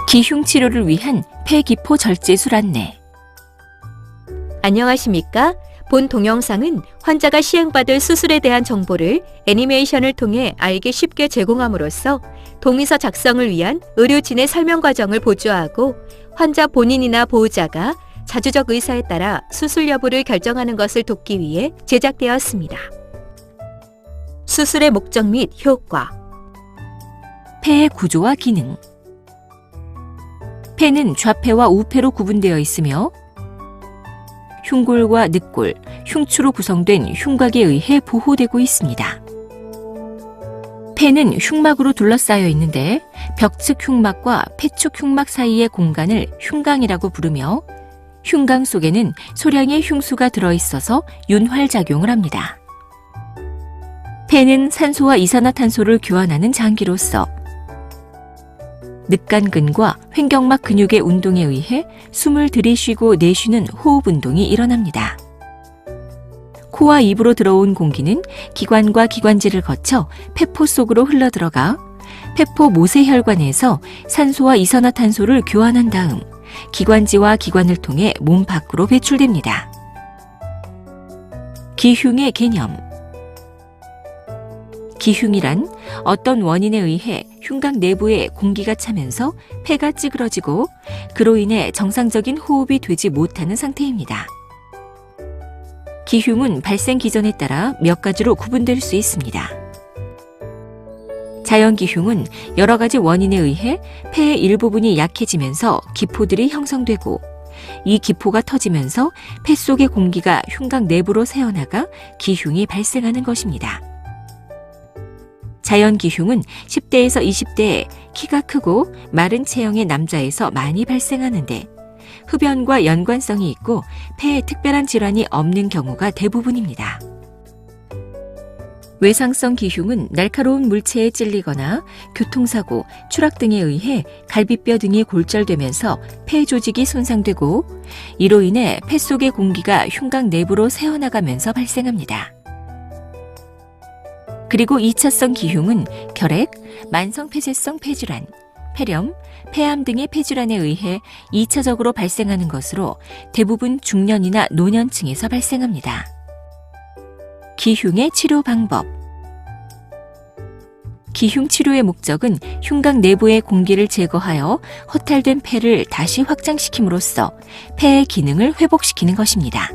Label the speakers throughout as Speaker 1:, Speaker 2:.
Speaker 1: 기흉 치료를 위한 폐기포 절제술 안내.
Speaker 2: 안녕하십니까? 본 동영상은 환자가 시행받을 수술에 대한 정보를 애니메이션을 통해 알기 쉽게 제공함으로써 동의서 작성을 위한 의료진의 설명 과정을 보조하고 환자 본인이나 보호자가 자주적 의사에 따라 수술 여부를 결정하는 것을 돕기 위해 제작되었습니다. 수술의 목적 및 효과.
Speaker 1: 폐의 구조와 기능. 폐는 좌폐와 우폐로 구분되어 있으며 흉골과 늑골, 흉추로 구성된 흉곽에 의해 보호되고 있습니다. 폐는 흉막으로 둘러싸여 있는데 벽측 흉막과 폐축 흉막 사이의 공간을 흉강이라고 부르며 흉강 속에는 소량의 흉수가 들어있어서 윤활작용을 합니다. 폐는 산소와 이산화탄소를 교환하는 장기로서 늑간근과 횡격막 근육의 운동에 의해 숨을 들이쉬고 내쉬는 호흡 운동이 일어납니다. 코와 입으로 들어온 공기는 기관과 기관지를 거쳐 폐포 속으로 흘러들어가 폐포 모세혈관에서 산소와 이산화탄소를 교환한 다음 기관지와 기관을 통해 몸 밖으로 배출됩니다. 기흉의 개념. 기흉이란 어떤 원인에 의해 흉곽 내부에 공기가 차면서 폐가 찌그러지고 그로 인해 정상적인 호흡이 되지 못하는 상태입니다. 기흉은 발생 기전에 따라 몇 가지로 구분될 수 있습니다. 자연기흉은 여러 가지 원인에 의해 폐의 일부분이 약해지면서 기포들이 형성되고 이 기포가 터지면서 폐 속의 공기가 흉곽 내부로 새어나가 기흉이 발생하는 것입니다. 자연기흉은 10대에서 20대에 키가 크고 마른 체형의 남자에서 많이 발생하는데 흡연과 연관성이 있고 폐에 특별한 질환이 없는 경우가 대부분입니다. 외상성 기흉은 날카로운 물체에 찔리거나 교통사고, 추락 등에 의해 갈비뼈 등이 골절되면서 폐 조직이 손상되고 이로 인해 폐 속의 공기가 흉곽 내부로 새어나가면서 발생합니다. 그리고 2차성 기흉은 결핵, 만성폐쇄성 폐질환, 폐렴, 폐암 등의 폐질환에 의해 2차적으로 발생하는 것으로 대부분 중년이나 노년층에서 발생합니다. 기흉의 치료 방법. 기흉 치료의 목적은 흉곽 내부의 공기를 제거하여 허탈된 폐를 다시 확장시킴으로써 폐의 기능을 회복시키는 것입니다.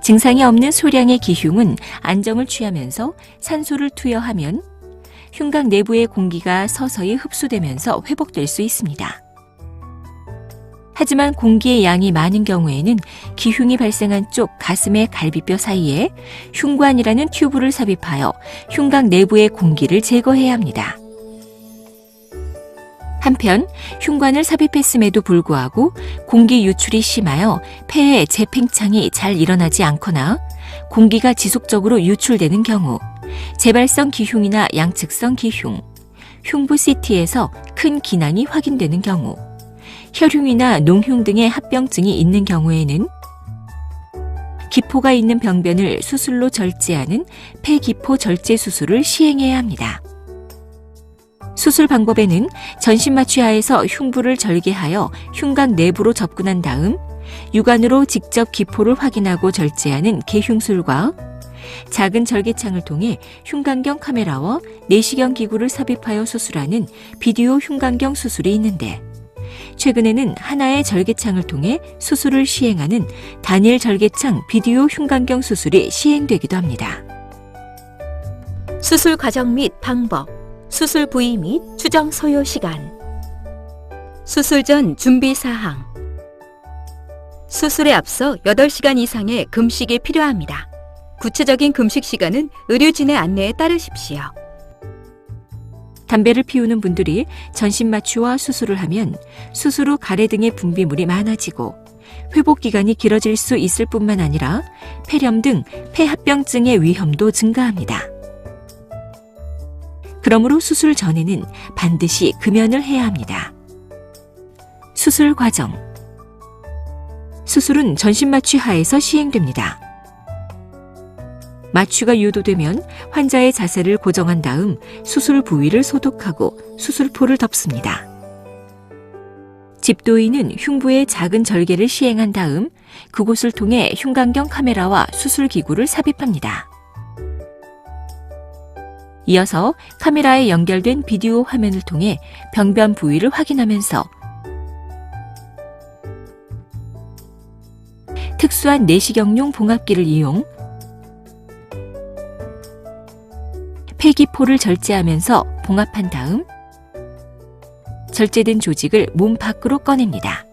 Speaker 1: 증상이 없는 소량의 기흉은 안정을 취하면서 산소를 투여하면 흉곽 내부의 공기가 서서히 흡수되면서 회복될 수 있습니다. 하지만 공기의 양이 많은 경우에는 기흉이 발생한 쪽 가슴의 갈비뼈 사이에 흉관이라는 튜브를 삽입하여 흉곽 내부의 공기를 제거해야 합니다. 한편 흉관을 삽입했음에도 불구하고 공기 유출이 심하여 폐에 재팽창이 잘 일어나지 않거나 공기가 지속적으로 유출되는 경우 재발성 기흉이나 양측성 기흉, 흉부 CT에서 큰 기난이 확인되는 경우, 혈흉이나 농흉 등의 합병증이 있는 경우에는 기포가 있는 병변을 수술로 절제하는 폐기포 절제 수술을 시행해야 합니다. 수술 방법에는 전신마취하에서 흉부를 절개하여 흉곽 내부로 접근한 다음 육안으로 직접 기포를 확인하고 절제하는 개흉술과 작은 절개창을 통해 흉곽경 카메라와 내시경 기구를 삽입하여 수술하는 비디오 흉곽경 수술이 있는데 최근에는 하나의 절개창을 통해 수술을 시행하는 단일 절개창 비디오 흉곽경 수술이 시행되기도 합니다.
Speaker 2: 수술 과정 및 방법. 수술 부위 및 추정 소요 시간. 수술 전 준비 사항. 수술에 앞서 8시간 이상의 금식이 필요합니다. 구체적인 금식 시간은 의료진의 안내에 따르십시오.
Speaker 1: 담배를 피우는 분들이 전신마취와 수술을 하면 수술 후 가래 등의 분비물이 많아지고 회복 기간이 길어질 수 있을 뿐만 아니라 폐렴 등 폐합병증의 위험도 증가합니다. 그러므로 수술 전에는 반드시 금연을 해야 합니다. 수술 과정. 수술은 전신마취 하에서 시행됩니다. 마취가 유도되면 환자의 자세를 고정한 다음 수술 부위를 소독하고 수술포를 덮습니다. 집도인은 흉부에 작은 절개를 시행한 다음 그곳을 통해 흉곽경 카메라와 수술기구를 삽입합니다. 이어서 카메라에 연결된 비디오 화면을 통해 병변 부위를 확인하면서 특수한 내시경용 봉합기를 이용 폐기포를 절제하면서 봉합한 다음 절제된 조직을 몸 밖으로 꺼냅니다.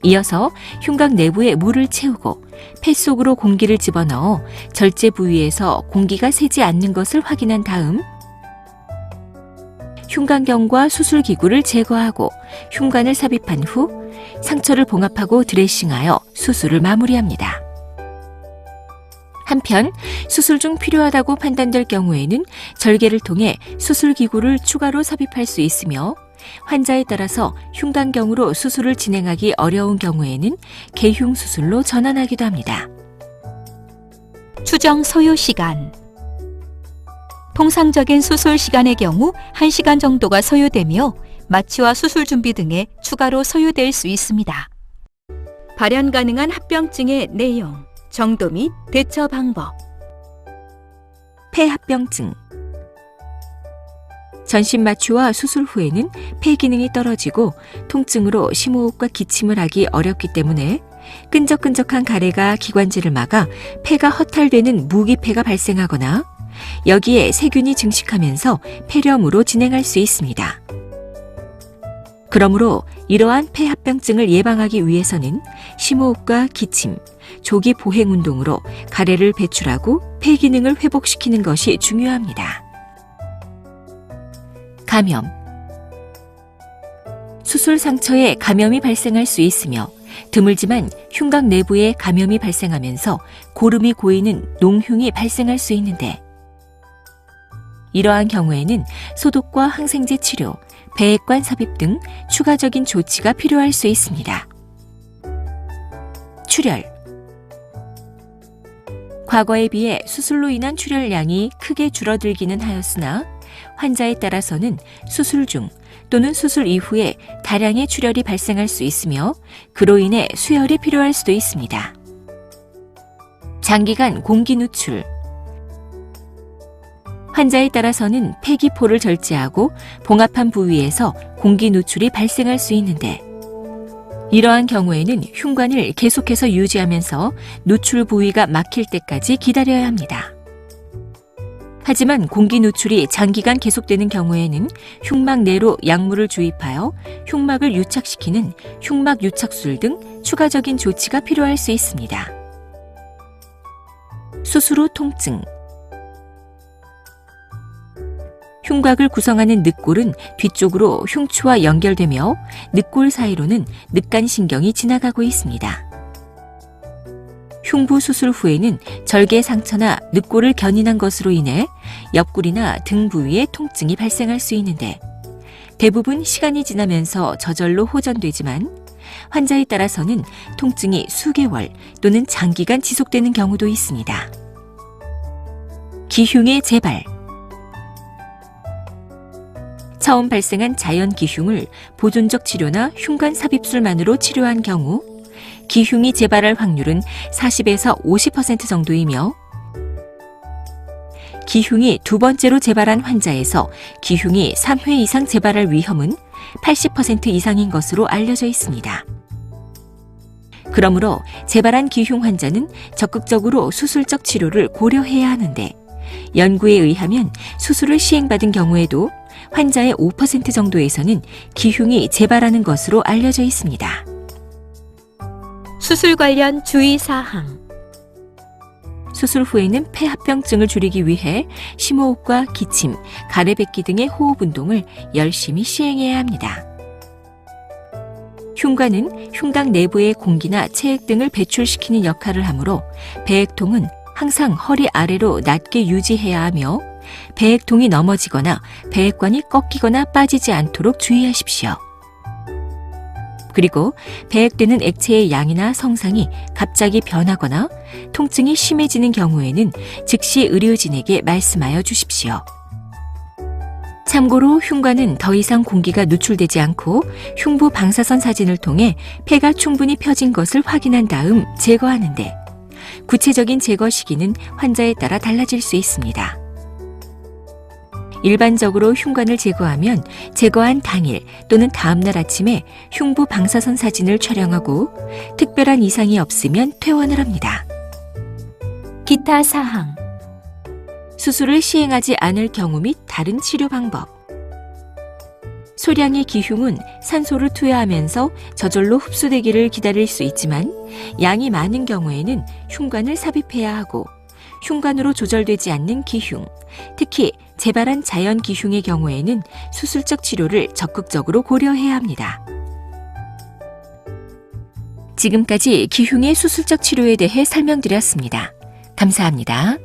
Speaker 1: 이어서 흉곽 내부에 물을 채우고 폐 속으로 공기를 집어넣어 절제 부위에서 공기가 새지 않는 것을 확인한 다음 흉곽경과 수술기구를 제거하고 흉관을 삽입한 후 상처를 봉합하고 드레싱하여 수술을 마무리합니다. 한편 수술 중 필요하다고 판단될 경우에는 절개를 통해 수술기구를 추가로 삽입할 수 있으며 환자에 따라서 흉곽경으로 수술을 진행하기 어려운 경우에는 개흉 수술로 전환하기도 합니다.
Speaker 2: 추정 소요 시간. 통상적인 수술 시간의 경우 1시간 정도가 소요되며 마취와 수술 준비 등에 추가로 소요될 수 있습니다. 발현 가능한 합병증의 내용, 정도 및 대처 방법.
Speaker 1: 폐합병증. 전신 마취와 수술 후에는 폐 기능이 떨어지고 통증으로 심호흡과 기침을 하기 어렵기 때문에 끈적끈적한 가래가 기관지를 막아 폐가 허탈되는 무기폐가 발생하거나 여기에 세균이 증식하면서 폐렴으로 진행할 수 있습니다. 그러므로 이러한 폐합병증을 예방하기 위해서는 심호흡과 기침, 조기 보행 운동으로 가래를 배출하고 폐 기능을 회복시키는 것이 중요합니다. 감염. 수술 상처에 감염이 발생할 수 있으며 드물지만 흉곽 내부에 감염이 발생하면서 고름이 고이는 농흉이 발생할 수 있는데 이러한 경우에는 소독과 항생제 치료, 배액관 삽입 등 추가적인 조치가 필요할 수 있습니다. 출혈. 과거에 비해 수술로 인한 출혈량이 크게 줄어들기는 하였으나 환자에 따라서는 수술 중 또는 수술 이후에 다량의 출혈이 발생할 수 있으며 그로 인해 수혈이 필요할 수도 있습니다. 장기간 공기 누출. 환자에 따라서는 폐기포를 절제하고 봉합한 부위에서 공기 누출이 발생할 수 있는데 이러한 경우에는 흉관을 계속해서 유지하면서 누출 부위가 막힐 때까지 기다려야 합니다. 하지만 공기 누출이 장기간 계속되는 경우에는 흉막 내로 약물을 주입하여 흉막을 유착시키는 흉막 유착술 등 추가적인 조치가 필요할 수 있습니다. 수술 후 통증. 흉곽을 구성하는 늑골은 뒤쪽으로 흉추와 연결되며 늑골 사이로는 늑간신경이 지나가고 있습니다. 흉부 수술 후에는 절개 상처나 늑골을 견인한 것으로 인해 옆구리나 등 부위에 통증이 발생할 수 있는데 대부분 시간이 지나면서 저절로 호전되지만 환자에 따라서는 통증이 수개월 또는 장기간 지속되는 경우도 있습니다. 기흉의 재발. 처음 발생한 자연 기흉을 보존적 치료나 흉관 삽입술만으로 치료한 경우 기흉이 재발할 확률은 40에서 50% 정도이며 기흉이 두 번째로 재발한 환자에서 기흉이 3회 이상 재발할 위험은 80% 이상인 것으로 알려져 있습니다. 그러므로 재발한 기흉 환자는 적극적으로 수술적 치료를 고려해야 하는데 연구에 의하면 수술을 시행받은 경우에도 환자의 5% 정도에서는 기흉이 재발하는 것으로 알려져 있습니다.
Speaker 2: 수술 관련 주의사항.
Speaker 1: 수술 후에는 폐합병증을 줄이기 위해 심호흡과 기침, 가래뱉기 등의 호흡 운동을 열심히 시행해야 합니다. 흉관은 흉곽 내부의 공기나 체액 등을 배출시키는 역할을 하므로 배액통은 항상 허리 아래로 낮게 유지해야 하며 배액통이 넘어지거나 배액관이 꺾이거나 빠지지 않도록 주의하십시오. 그리고 배액되는 액체의 양이나 성상이 갑자기 변하거나 통증이 심해지는 경우에는 즉시 의료진에게 말씀하여 주십시오. 참고로 흉관은 더 이상 공기가 누출되지 않고 흉부 방사선 사진을 통해 폐가 충분히 펴진 것을 확인한 다음 제거하는데 구체적인 제거 시기는 환자에 따라 달라질 수 있습니다. 일반적으로 흉관을 제거하면 제거한 당일 또는 다음날 아침에 흉부 방사선 사진을 촬영하고 특별한 이상이 없으면 퇴원을 합니다.
Speaker 3: 기타 사항.
Speaker 1: 수술을 시행하지 않을 경우 및 다른 치료 방법. 소량의 기흉은 산소를 투여하면서 저절로 흡수되기를 기다릴 수 있지만 양이 많은 경우에는 흉관을 삽입해야 하고 흉관으로 조절되지 않는 기흉, 특히 재발한 자연 기흉의 경우에는 수술적 치료를 적극적으로 고려해야 합니다. 지금까지 기흉의 수술적 치료에 대해 설명드렸습니다. 감사합니다.